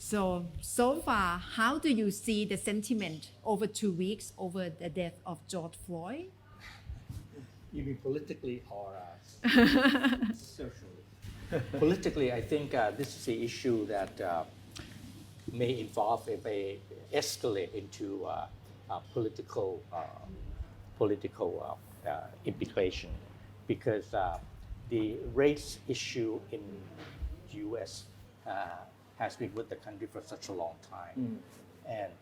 So far, how do you see the sentiment over 2 weeks over the death of George Floyd? You mean politically or socially? Politically, I think this is an issue that may involve, it may escalate into political implication, because the race issue in the U.S. Has been with the country for such a long time, and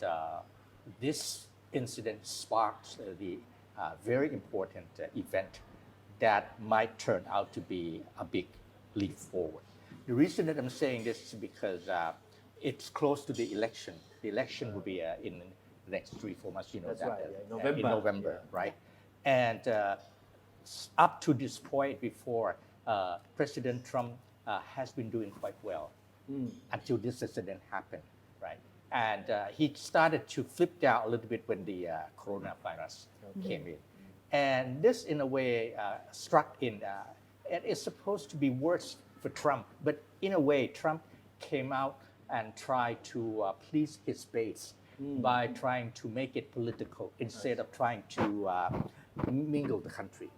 this incident sparked the very important event that might turn out to be a big leap forward. The reason that I'm saying this is because it's close to the election. The election will be in the next 3-4 months. You know, That's that right, yeah, in November, right? And up to this point, before President Trump has been doing quite well until this incident happened, right? And he started to flip down a little bit when the coronavirus came in. And this, in a way, struck in, and it's supposed to be worse for Trump, but in a way, Trump came out and tried to please his base by trying to make it political instead of trying to mingle the country.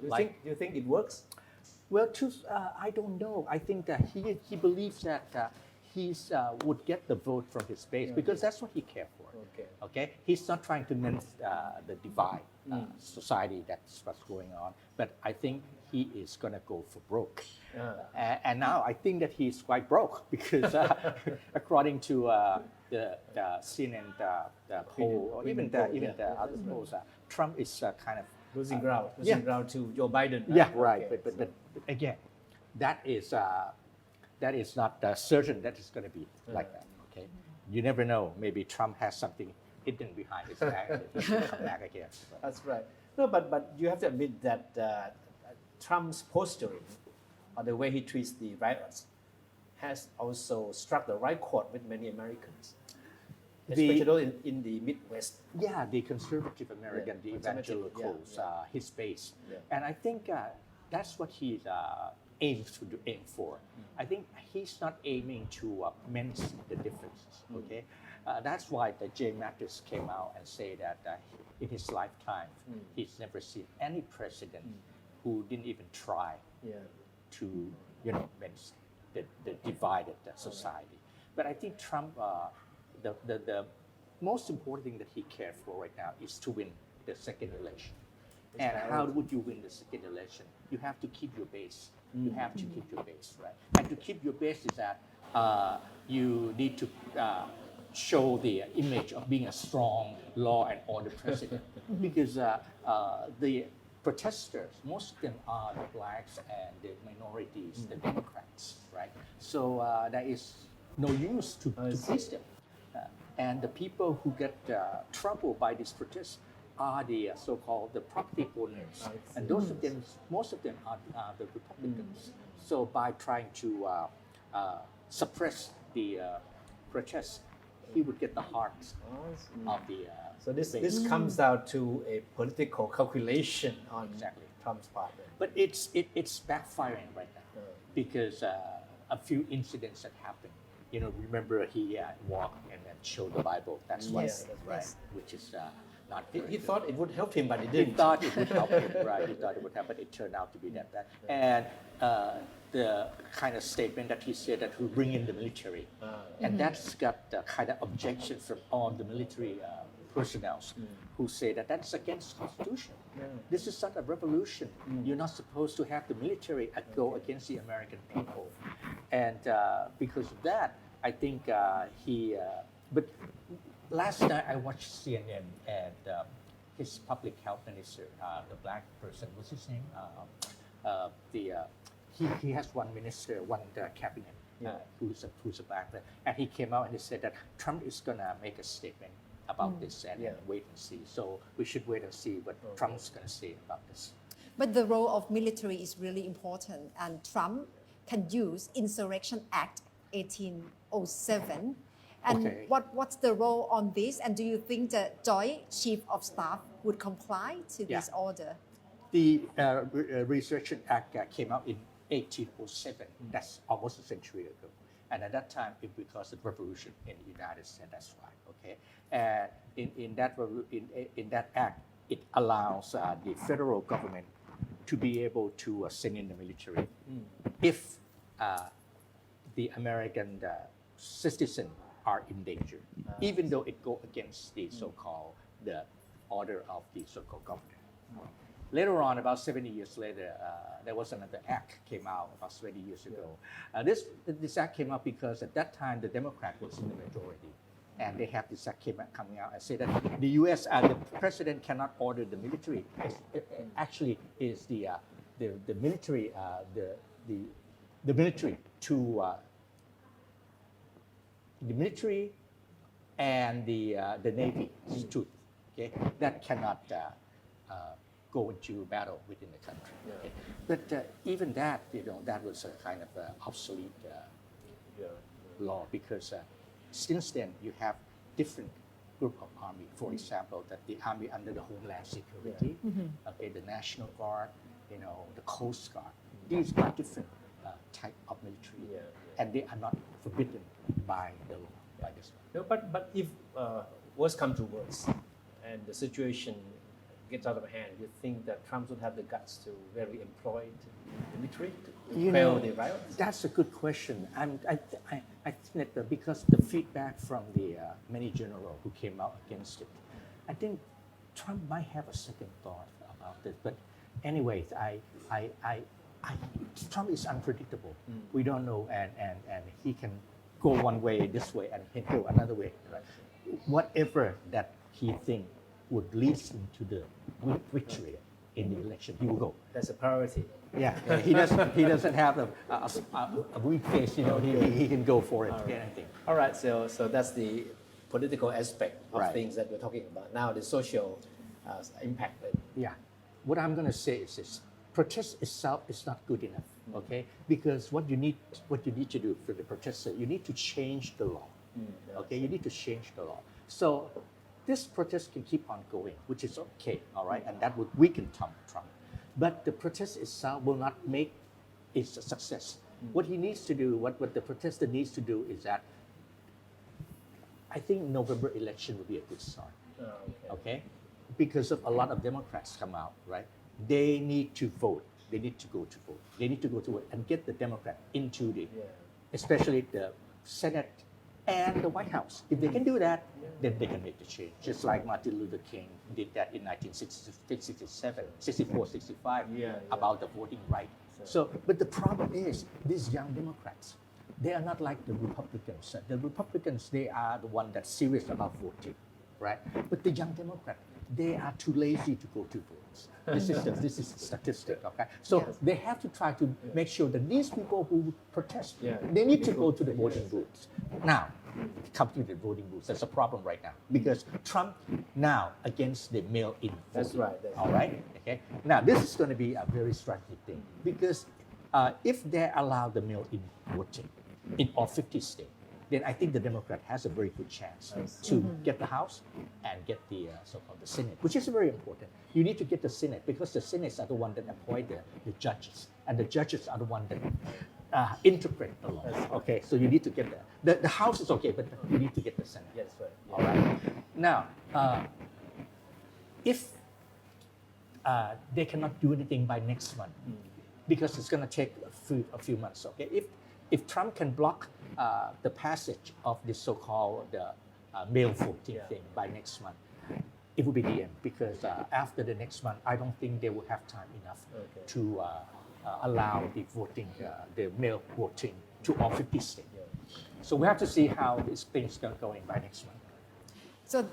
Do you think it works? Well, I don't know. I think that he believes that he would get the vote from his base because that's what he cared for. Okay, he's not trying to mend the divide society. That's what's going on. But I think he is going to go for broke. And now I think that he's quite broke because according to the CNN poll, or even the other polls, Trump is kind of losing ground to Joe Biden. Yeah, right. But again, that is not certain that it's going to be like that. Okay, you never know. Maybe Trump has something hidden behind his back. He's going to come back again. That's right. No, but you have to admit that Trump's posturing, or the way he treats the riots, has also struck the right chord with many Americans, especially in the Midwest. Yeah, the conservative American, the evangelicals, his base. And I think that's what he aims to aim for. I think he's not aiming to mend the differences, okay? That's why the Jay Mattis came out and said that in his lifetime, he's never seen any president who didn't even try to, mend the divided society. But I think Trump, the most important thing that he cares for right now is to win the second election. And how would you win the second election? You have to keep your base. You have to keep your base, right? And to keep your base is that you need to show the image of being a strong law and order president. Because the protesters, most of them are the blacks and the minorities, the Democrats, right? So there is no use to please them. And the people who get troubled by these protests are the so-called the property owners, and most of them are the Republicans. So by trying to suppress the protests, he would get the hearts of the. So this comes down to a political calculation on Trump's part. But it's backfiring right now because a few incidents that happened. Remember he walked and then showed the Bible. That's what, right? Which is not. He thought it would help him, but it didn't. He thought it would help him, right? He thought it would help, but it turned out to be that bad. And the kind of statement that he said that he'll bring in the military, and that's got the kind of objection from all the military personnel who say that that's against the Constitution. This is not a revolution. You're not supposed to have the military go against the American people. And because of that, I think but last night I watched CNN and his public health minister, the black person, what's his name? He has one minister, one cabinet who's a black man, and he came out and he said that Trump is gonna make a statement about this and wait and see. So we should wait and see what Trump's gonna say about this. But the role of military is really important, and Trump can use Insurrection Act 1807. And what's the role on this? And do you think the Joint Chief of Staff would comply to this order? The Resurrection Act came out in 1807. That's almost a century ago. And at that time, it because of the revolution in the United States. That's why. Okay, and in that act, it allows the federal government to be able to send in the military if the American citizens are in danger, even though it go against the so-called the order of the so-called governor. Later on, about 70 years later, there was another act came out about 20 years ago. This act came out because at that time the Democrat was in the majority, and they have this act coming out and say that the U.S. The president cannot order the military. Actually, is the military the military to the military and the Navy stood. Okay, that cannot go into battle within the country. Okay? But even that, that was a kind of obsolete law because since then you have different group of army. For example, that the army under the Homeland Security, okay, the National Guard, the Coast Guard. These are different type of military, and they are not forbidden by the law. By this law. No, but if worse comes to worse, and the situation gets out of hand, you think that Trump would have the guts to really employ the military to quell the riots? That's a good question. I think that because the feedback from the many generals who came out against it, I think Trump might have a second thought about this. But anyways, Trump is unpredictable. We don't know, and he can go one way this way and he can go another way. Right? Whatever that he thinks would lead him to the victory in the election, he will go. That's a priority. Yeah, he doesn't have a weak face. He can go for it. Anything. All right, so that's the political aspect of Right. things that we're talking about. Now the social impact. Yeah, what I'm going to say is this: protest itself is not good enough. Okay, because what you need to do for the protester, you need to change the law. Okay, you need to change the law. So this protest can keep on going, which is okay, all right, and that would weaken Trump. But the protest itself will not make it a success. What he needs to do, what the protester needs to do is that I think November election would be a good start. Okay? Because of a lot of Democrats come out, right? They need to vote. They need to go to vote. They need to go to vote and get the Democrat into the, especially the Senate and the White House. If they can do that, then they can make the change. Just like Martin Luther King did that in 1967, 64, 65, about the voting right. So, but the problem is, these young Democrats, they are not like the Republicans. The Republicans, they are the one that's serious about voting, right? But the young Democrats, they are too lazy to go to votes. This is a statistic, okay? So they have to try to make sure that these people who protest, they need to go to the voting booths. Now, come to the voting booths. That's a problem right now because Trump now against the mail-in voting. That's right. All right. Okay. Now this is going to be a very strategic thing because if they allow the mail-in voting in all 50 states, then I think the Democrat has a very good chance to get the House and get the so-called the Senate, which is very important. You need to get the Senate because the Senates are the one that appoint the judges, and the judges are the one that interpret the law. Okay, so you need to get the House is okay, but you need to get the Senate. Yes, right. All right. Now, if they cannot do anything by next month, because it's going to take a few months. Okay, if Trump can block the passage of this so-called mail voting thing by next month, it will be the end. Because after the next month, I don't think they will have time enough to allow the voting, the mail voting to all 50 states. So we have to see how this thing's going by next month. So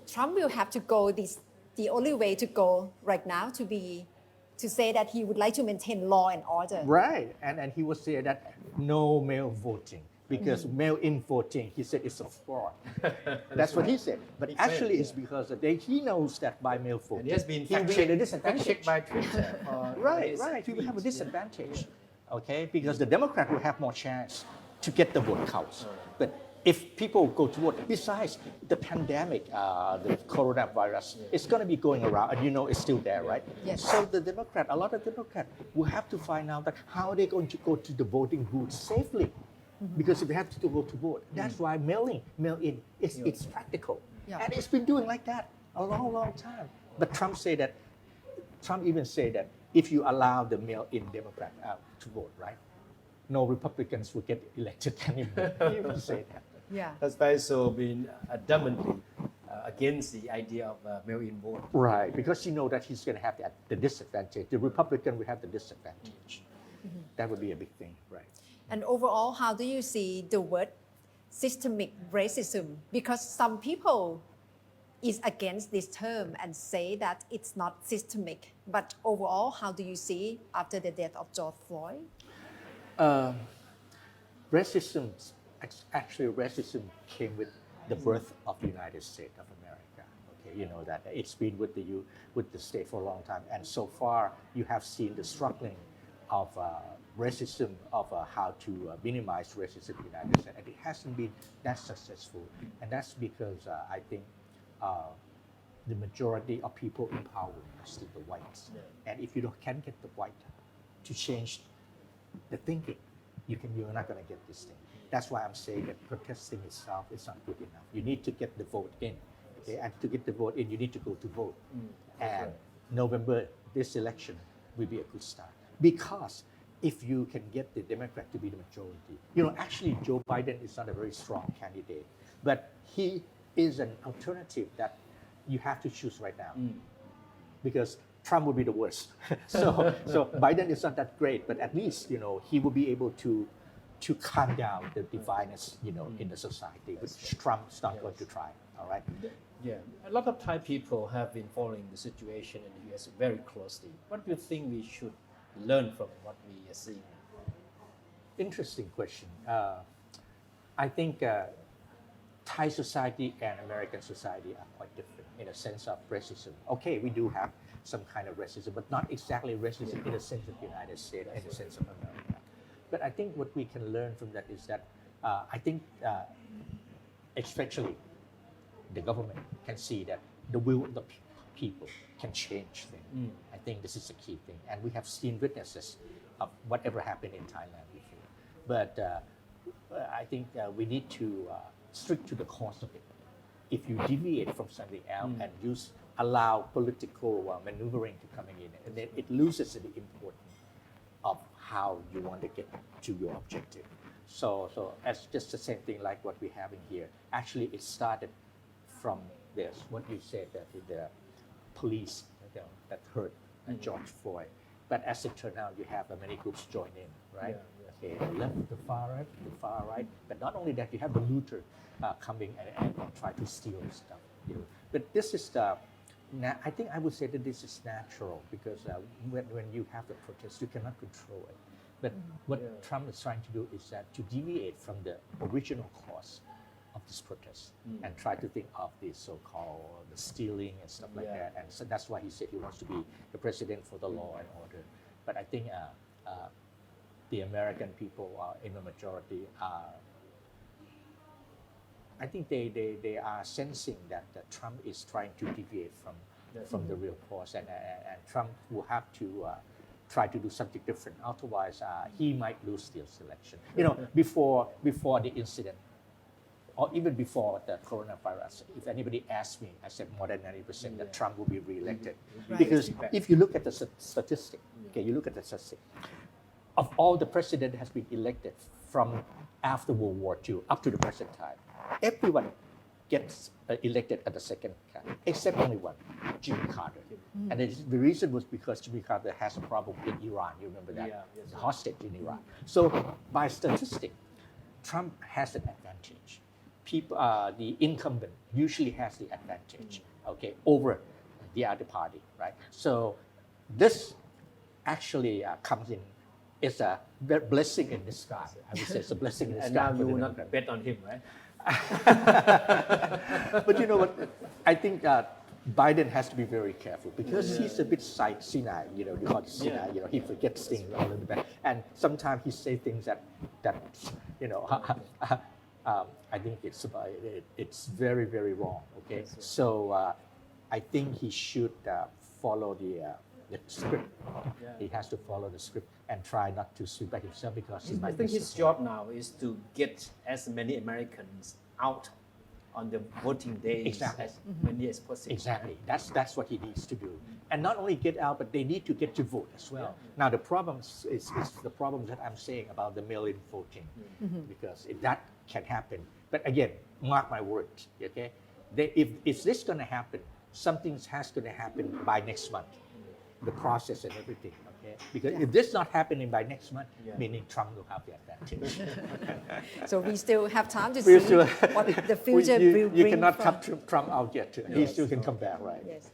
Trump will have to go the only way to go right now to say that he would like to maintain law and order. Right, and he would say that no mail voting because mail-in voting, he said it's a fraud. That's what he said. But actually, it's because he knows that by mail voting, And he has been he will be at a fact-checked disadvantage. by Twitter. Right. He will have a disadvantage. Okay, because the Democrat will have more chance to get the vote counts. But if people go to vote, besides the pandemic, the coronavirus, it's going to be going around, and it's still there, right? Yes. So a lot of Democrats will have to find out that how are they going to go to the voting booth safely. because if you have to go to vote, that's why mail in, it's practical. Yeah. And it's been doing like that a long time. But Trump even said that if you allow the mail-in Democrat to vote, right, no Republicans will get elected anymore. He even said that. Yeah. That's why so been adamantly against the idea of mail-in vote. Right, because you know that he's going to have the disadvantage. The Republican will have the disadvantage. That would be a big thing, right? And overall, how do you see the word systemic racism? Because some people is against this term and say that it's not systemic. But overall, how do you see after the death of George Floyd? Racism came with the birth of the United States of America. Okay, you know that it's been with the state for a long time, and so far you have seen the struggling of racism, of how to minimize racism in the United States, and it hasn't been that successful, and that's because I think the majority of people in power are still the whites, and if you can't get the white to change the thinking, you're not going to get this thing. That's why I'm saying that protesting itself is not good enough. You need to get the vote in, okay? And to get the vote in, you need to go to vote. And November, this election will be a good start. Because if you can get the Democrat to be the majority, actually Joe Biden is not a very strong candidate, but he is an alternative that you have to choose right now. Because Trump would be the worst. so Biden is not that great, but at least, he will be able to calm down the dividedness, in the society, which Trump's not going to try, all right? Yeah, a lot of Thai people have been following the situation in the US very closely. What do you think we should learn from what we are seeing? Interesting question. I think Thai society and American society are quite different in a sense of racism. Okay, we do have some kind of racism, but not exactly racism in the sense of the United States and the sense of America. But I think what we can learn from that is that I think especially the government can see that the will of the people can change things. I think this is a key thing. And we have seen witnesses of whatever happened in Thailand before. But I think we need to stick to the cause of it. If you deviate from something else and allow political maneuvering to coming in, and then it loses the importance of how you want to get to your objective. So it's just the same thing like what we're having here. Actually, it started from this, what you said, that the police that hurt George Floyd. But as it turned out, you have many groups join in, right? Okay, the left, the far right. But not only that, you have the looter coming and try to steal stuff. But this is I think I would say that this is natural because when you have the protest, you cannot control it. But what Trump is trying to do is that to deviate from the original cause of this protest and try to think of the so-called the stealing and stuff like that. And so that's why he said he wants to be the president for the law and order. But I think the American people in the majority I think they are sensing that Trump is trying to deviate from the real cause, and Trump will have to try to do something different. Otherwise, he might lose this election. Before the incident, or even before the coronavirus, if anybody asked me, I said more than 90% that Trump will be reelected. Right. Because if you look at the statistic, of all the president has been elected from after World War II up to the present time, everyone gets elected at the second time, except only one, Jimmy Carter. And the reason was because Jimmy Carter has a problem in Iran. You remember that? The hostage in Iran. So by statistic, Trump has an advantage. People, the incumbent usually has the advantage, over the other party, right? So this actually comes in. It's a blessing in disguise. I would say it's a blessing in disguise. And now you will not bet on him, right? But you know what? I think Biden has to be very careful because he's a bit senile. You call it senile. He forgets things all in the back, and sometimes he say things that I think it's very, very wrong. Okay, so I think he should follow the script. He has to follow the script and try not to swing back himself because he I might think be his job now is to get as many Americans out on the voting day Exactly. as many as possible. Exactly. That's what he needs to do. And not only get out, but they need to get to vote as well. Now the problem is the problem that I'm saying about the mail-in voting, because if that can happen. But again, mark my words, okay? If this going to happen, something has to happen by next month, the process and everything, okay? Because if this not happening by next month, meaning Trump will have the advantage. So we still have time to We see still- what the future will bring. You cannot from- cut Trump out yet. He still can come back, right? Yes.